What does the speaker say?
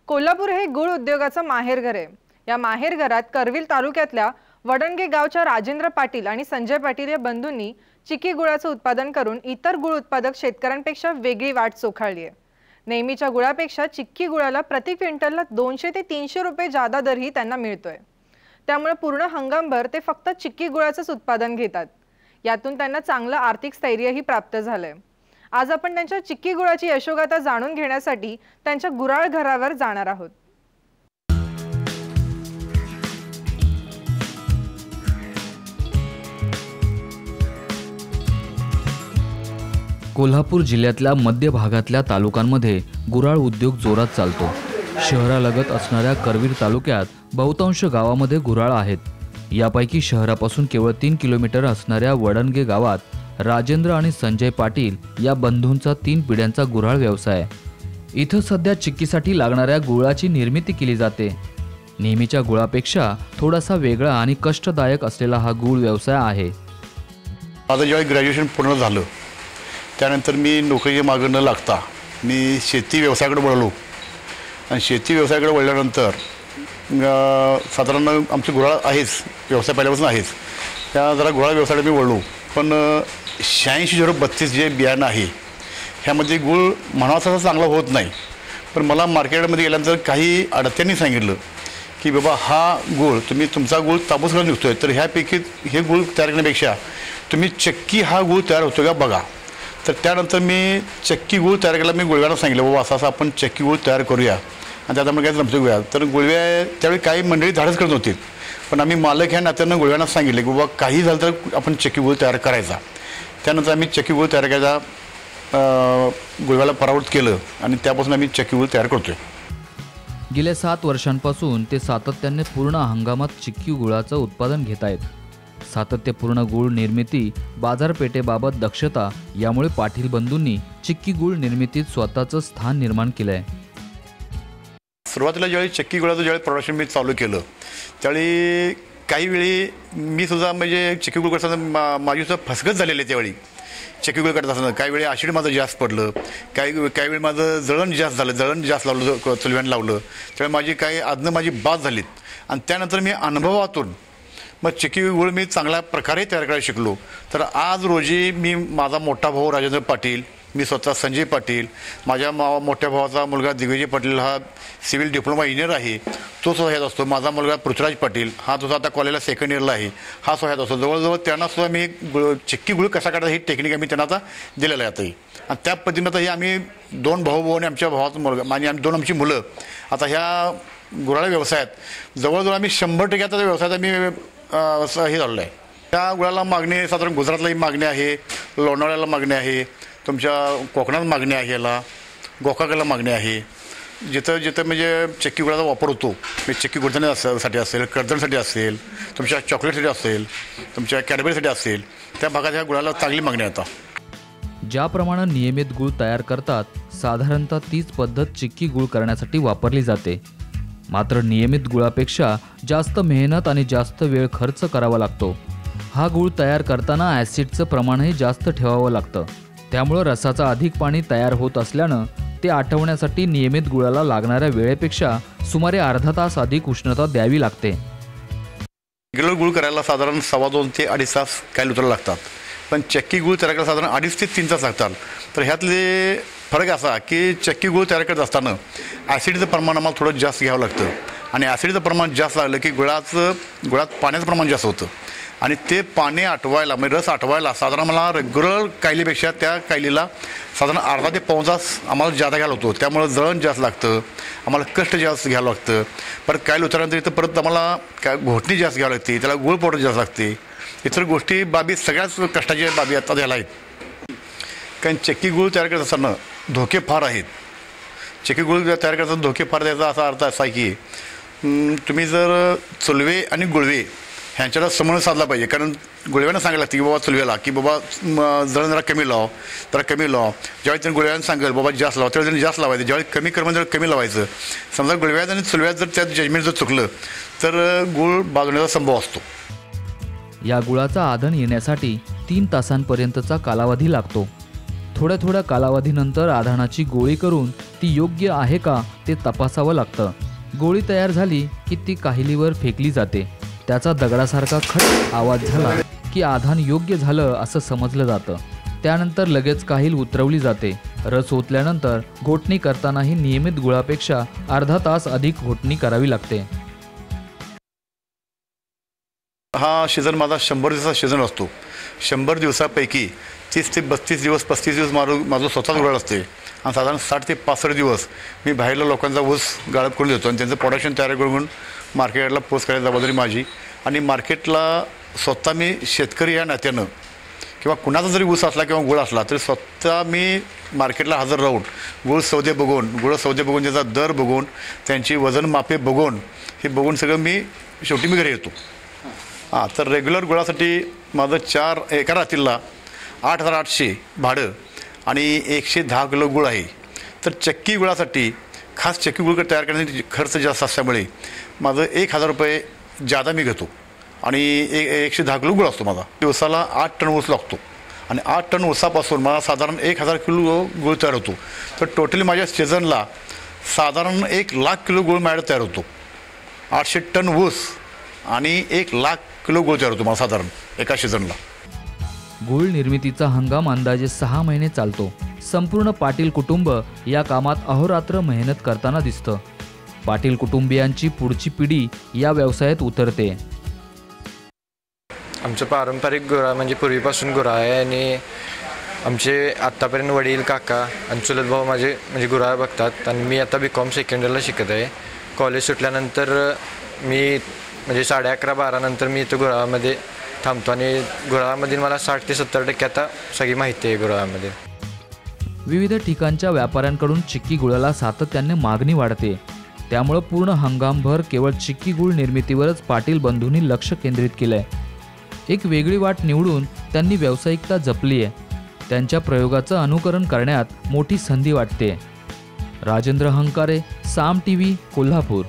कोल्हापूर हे गुळ उद्योगाचं माहेरघर आहे। या माहेरघरात करवील तालुक्यातल्या वडणगे गावच्या राजेंद्र पाटील आणि संजय पाटील या बंधूंनी चिक्की गुळाचं उत्पादन करून इतर गुळ उत्पादक शेतकऱ्यांपेक्षा वेगळी वाट चोखाळली आहे। नेहमीच्या गुळापेक्षा चिक्की गुळाला प्रति क्विंटलला 200 ते 300 रुपये जादा दरही त्यांना मिळतोय। त्यामुळे पूर्ण हंगामभर ते फक्त चिक्की गुळाचंच उत्पादन घेतात। यातून त्यांना चांगलं आर्थिक स्थैर्यही प्राप्त झालंय। आज आपण त्यांच्या चिक्की गुळाची यशोगाथा जाणून घेण्यासाठी त्यांच्या गुराळ घरावर जाणार आहोत। कोल्हापूर जिल्ह्यातल्या मध्य भागातल्या तालुकांमध्ये गुराळ उद्योग जोरात चालतो। शहरालगत असणाऱ्या करवीर तालुक्यात बहुतांश गावामध्ये गुराळ आहेत। यापैकी शहरापासून केवळ 3 किलोमीटर असणाऱ्या वडणगे गावात राजेंद्र आणि संजय पाटील या बंधूंचा 3 पिढ्यांचा गुराळ व्यवसाय आहे। इथं सध्या चिक्कीसाठी लागणाऱ्या गुळाची निर्मिती केली जाते। नेहमीच्या गुळापेक्षा थोडासा वेगळा आणि कष्टदायक असलेला हा गुळ व्यवसाय आहे। माझं जेव्हा ग्रॅज्युएशन पूर्ण झालं त्यानंतर मी नोकरीच्या मागे न लागता मी शेती व्यवसायाकडे वळलो आणि शेती व्यवसायाकडे वळल्यानंतर साधारण आमची गुराळ आहेच, व्यवसाय पहिल्यापासून आहेच, त्या जरा गुराळ व्यवसायाकडे मी वळलो। पण 86-032 जे बियाणं आहे ह्यामध्ये गुळ म्हणावा तसा चांगला होत नाही। पण मला मार्केटमध्ये गेल्यानंतर काही अडत्यांनी सांगितलं की बाबा हा गुळ तुमचा गुळ तापूस करून निघतो आहे, तर ह्यापैकी हे गुळ तयार करण्यापेक्षा तुम्ही चक्की हा गुळ तयार होतो का बघा। तर त्यानंतर मी चक्की गुळ तयार करायला मी गुळव्याला सांगितलं बाबा असं आपण चक्की गुळ तयार करूया आणि त्यात आपण काय जमतो घेऊया। तर गुळव्या त्यावेळी काही मंडळी धाडस करत नव्हती, पण आम्ही मालक ह्या नात्यानं गुळव्यांना सांगितले की बाबा काही झालं तर आपण चक्की गुळ तयार करायचा। त्यानंतर आम्ही चक्की गुळ तयार करायचा गुळव्याला परावृत्त केलं आणि त्यापासून आम्ही चक्की गुळ तयार करतोय। गेल्या 7 वर्षांपासून ते सातत्याने पूर्ण हंगामात चिक्की गुळाचं उत्पादन घेत आहेत। सातत्यपूर्ण गुळ निर्मिती, बाजारपेठेबाबत दक्षता यामुळे पाटील बंधूंनी चिक्की गुळ निर्मितीत स्वतःचं स्थान निर्माण केलंय। सुरुवातीला ज्यावेळी चक्की गुळाचं ज्यावेळी प्रोडक्शन मी चालू केलं त्यावेळी काही वेळी मी सुद्धा म्हणजे चिक्की गुळ करताना माझी सुद्धा फसगत झालेली आहे। त्यावेळी चक्की गुळ करत असताना काही वेळी ॲसिड माझं जास्त पडलं, काही वेळी माझं जळण जास्त झालं, जळण जास्त लावलं, चुलव्यानं लावलं, त्यावेळी माझी काही आदनं माझी बाद झालीत आणि त्यानंतर मी अनुभवातून मग चिक्की गुळ मी चांगल्या प्रकारे तयार करायला शिकलो। तर आज रोजी मी माझा मोठा भाऊ राजेंद्र पाटील, मी स्वतः संजय पाटील, माझ्या मोठ्या भावाचा मुलगा दिग्विजय पाटील हा सिव्हिल डिप्लोमा इंजिनियर आहे, तो सुद्धा ह्यात असतो। माझा मुलगा पृथ्वीराज पाटील हा सुद्धा आता कॉलेजला 2nd इयरला आहे, हा सुद्धा ह्यात असतो। जवळजवळ त्यांना सुद्धा मी चिक्की गुळ कसा काढायचा ही टेक्निक आम्ही त्यांना आता दिलेलं आहे आताही। आणि त्या पद्धतीनं आता हे आम्ही 2 भाऊ आणि आमच्या भावाचा मुलगा आणि 2 आमची मुलं आता ह्या गुराळ व्यवसायात जवळजवळ आम्ही 100% आता व्यवसायात आम्ही हे झालेलं आहे। त्या गुळाला मागणी साधारण गुजरातलाही मागणी आहे, लोणावळ्याला मागणी आहे, तुमच्या कोकणात मागणी आहे, याला गोकाकला मागणी आहे। जिथं जिथं म्हणजे चक्की गुळाचा वापर होतो, म्हणजे चक्की गुळण्यासाठी असेल, कर्दनसाठी असेल, तुमच्या चॉकलेटसाठी असेल, तुमच्या कॅडबरीसाठी असेल, त्या भागात ह्या गुळाला चांगली मागणी आहे। आता ज्याप्रमाणे नियमित गुळ तयार करतात साधारणतः तीच पद्धत चिक्की गुळ करण्यासाठी वापरली जाते। मात्र नियमित गुळापेक्षा जास्त मेहनत आणि जास्त वेळ खर्च करावा लागतो। हा गुळ तयार करताना ॲसिडचं प्रमाणही जास्त ठेवावं लागतं, त्यामुळे रसाचा अधिक पाणी तयार होत असल्यानं ते आटवण्यासाठी नियमित गुळाला लागणाऱ्या वेळेपेक्षा सुमारे अर्धा तास अधिक उष्णता द्यावी लागते। रेग्युलर गुळ करायला साधारण 2.25 ते 2.5 तास काय उतरायला लागतात, पण चक्की गुळ तयार करायला साधारण 2.5 ते 3 तास लागतात। तर ह्यातले फरक असा की चक्की गुळ तयार करत असताना ॲसिडचं प्रमाण आम्हाला थोडं जास्त घ्यावं लागतं आणि ॲसिडचं प्रमाण जास्त लागलं की गुळात पाण्याचं प्रमाण जास्त होतं आणि ते पाणी आटवायला म्हणजे रस आटवायला साधारण मला रेग्युलर कायलीपेक्षा त्या कायलीला साधारण अर्धा ते 5 तास आम्हाला जादा घ्यायला होतो। त्यामुळे जळण जास्त लागतं, आम्हाला कष्ट जास्त घ्यावं लागतं। परत कायली उतरल्यानंतर इथं परत आम्हाला काय घोटणी जास्त घ्यावी लागते, त्याला गुळ पावडर जास्त लागते, इतर गोष्टी बाबी सगळ्याच कष्टाच्या बाबी आता द्यायला आहेत। कारण चक्की गुळ तयार करत असताना धोके फार आहेत। चक्की गुळ तयार करताना धोके फार द्यायचा असा अर्थ असा आहे की तुम्ही जर चुलवे आणि गुळवे ह्यांच्याला समन्वय साधला पाहिजे। कारण गुळव्यानं सांगायला लागते की बाबा चुलव्याला की बाबा जळण जरा कमी लाव, जरा कमी लाव। ज्यावेळी त्यांनी गुळव्यानं सांगेल बाबा जास्त लाव त्यावेळी त्यांनी जास्त लावायचं, ज्यावेळी कमी कर्म जर कमी लावायचं। समजा गुळव्यात आणि चुलव्यात जर त्यात जजमेंट जर चुकलं तर गुळ बाजवण्याचा संभव असतो। या गुळाचा आधण येण्यासाठी 3 तासांपर्यंतचा कालावधी लागतो। थोड्या थोड्या कालावधीनंतर आधानाची गोळी करून ती योग्य आहे का ते तपासावं लागतं. गोळी तयार झाली की ती काहिलीवर फेकली जाते. त्याचा दगडासारखा खट आवाज झाला की आधान योग्य झालं असं समजलं जातं. त्यानंतर लगेच काहील उतरवली जाते. रस ओतल्यानंतर घोटणी करतानाही नियमित गुळापेक्षा अर्धा तास अधिक घोटणी करावी लागते. हा सीझन माझा 100 दिवसाचा सीझन असतो. 100 दिवसापैकी 30 ते 32 दिवस 35 दिवस माझं स्वतःच गुराळ असते आणि साधारण 60 ते 65 दिवस मी बाहेरल्या लोकांचा ऊस गाळप करून देतो आणि त्यांचं प्रोडक्शन तयार करून मार्केटला पोस्ट करायची जबाबदारी माझी. आणि मार्केटला स्वतः मी शेतकरी या नात्यानं किंवा कुणाचा जरी ऊस असला किंवा गुळ असला तरी स्वतः मी मार्केटला हजर राहून गुळ सौदे बघून त्याचा दर बघून त्यांची वजन मापे बघून हे बघून सगळं मी शेवटी मी घरी येतो. हां, तर रेग्युलर गुळासाठी माझं एका रात्रीला 8,800 भाडं आणि 110 किलो गुळ आहे. तर चक्की गुळासाठी खास चक्की गुळ तयार करण्यासाठी खर्च जास्त असल्यामुळे माझं 1,000 रुपये जादा मी घेतो आणि 110 किलो गुळ असतो माझा. दिवसाला 8 टन ऊस लागतो आणि 8 टन ऊसापासून मला साधारण 1,000 किलो गुळ तयार होतो. तर टोटली माझ्या सीझनला साधारण 1,00,000 किलो गुळ माझ्याकडे तयार होतो. 800 टन ऊस आणि 1,00,000 किलो गुळ तयार होतो मला साधारण एका सीझनला. गूळ निर्मितीचा हंगाम अंदाजे 6 महिने चालतो. संपूर्ण पाटील कुटुंब या कामात अहोरात्र मेहनत करताना दिसतं. पाटील कुटुंबियांची पुढची पिढी या व्यवसायात उतरते. आमचं पारंपरिक गुरा म्हणजे पूर्वीपासून गुरा आहे आणि आमचे आत्तापर्यंत वडील काका आणि चुलत भाऊ माझे म्हणजे गुरा बघतात. आणि मी आता BCom सेकंड इयरला शिकत आहे. कॉलेज सुटल्यानंतर मी म्हणजे 11:30-12 नंतर मी इथं गुरामध्ये थांबतो आणि गुराळामधील मला 60 ते 70% आता सगळी माहिती आहे गुराळामध्ये. विविध ठिकाणच्या व्यापाऱ्यांकडून चिक्की गुळाला सातत्याने मागणी वाढते. त्यामुळे पूर्ण हंगामभर केवळ चिक्की गुळ निर्मितीवरच पाटील बंधूंनी लक्ष केंद्रित केलंय. एक वेगळी वाट निवडून त्यांनी व्यावसायिकता जपली आहे. त्यांच्या प्रयोगाचं अनुकरण करण्यात मोठी संधी वाटते. राजेंद्र हंकारे, साम TV, कोल्हापूर.